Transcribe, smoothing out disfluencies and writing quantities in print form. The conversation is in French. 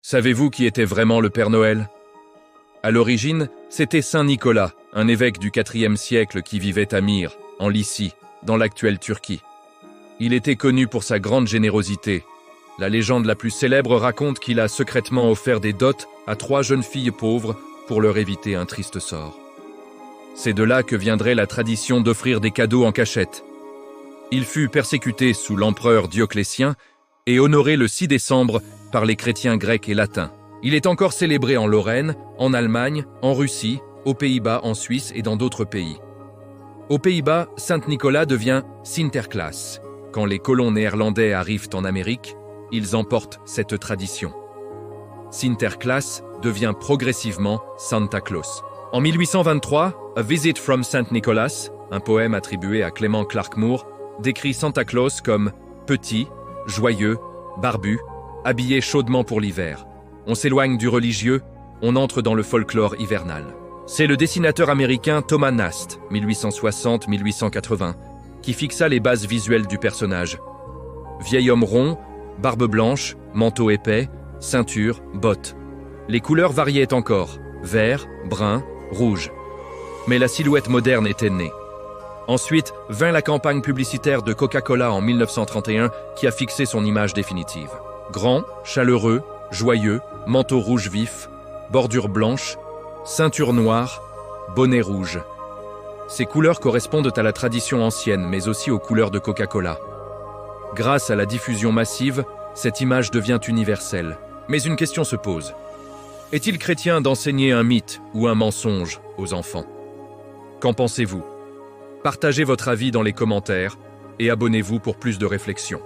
Savez-vous qui était vraiment le Père Noël? À l'origine, c'était Saint Nicolas, un évêque du IVe siècle qui vivait à Myre, en Lycie, dans l'actuelle Turquie. Il était connu pour sa grande générosité. La légende la plus célèbre raconte qu'il a secrètement offert des dots à 3 jeunes filles pauvres pour leur éviter un triste sort. C'est de là que viendrait la tradition d'offrir des cadeaux en cachette. Il fut persécuté sous l'empereur Dioclétien et honoré le 6 décembre par les chrétiens grecs et latins. Il est encore célébré en Lorraine, en Allemagne, en Russie, aux Pays-Bas, en Suisse et dans d'autres pays. Aux Pays-Bas, Saint-Nicolas devient Sinterklaas. Quand les colons néerlandais arrivent en Amérique, ils emportent cette tradition. Sinterklaas devient progressivement Santa Claus. En 1823, A Visit from St. Nicholas, un poème attribué à Clement Clark Moore, décrit Santa Claus comme petit, joyeux, barbu, habillé chaudement pour l'hiver. On s'éloigne du religieux, on entre dans le folklore hivernal. C'est le dessinateur américain Thomas Nast, 1860-1880, qui fixa les bases visuelles du personnage. Vieil homme rond, barbe blanche, manteau épais, ceinture, bottes. Les couleurs variaient encore, vert, brun, rouge. Mais la silhouette moderne était née. Ensuite vint la campagne publicitaire de Coca-Cola en 1931 qui a fixé son image définitive. Grand, chaleureux, joyeux, manteau rouge vif, bordure blanche, ceinture noire, bonnet rouge. Ces couleurs correspondent à la tradition ancienne, mais aussi aux couleurs de Coca-Cola. Grâce à la diffusion massive, cette image devient universelle. Mais une question se pose. Est-il chrétien d'enseigner un mythe ou un mensonge aux enfants? Qu'en pensez-vous? Partagez votre avis dans les commentaires et abonnez-vous pour plus de réflexions.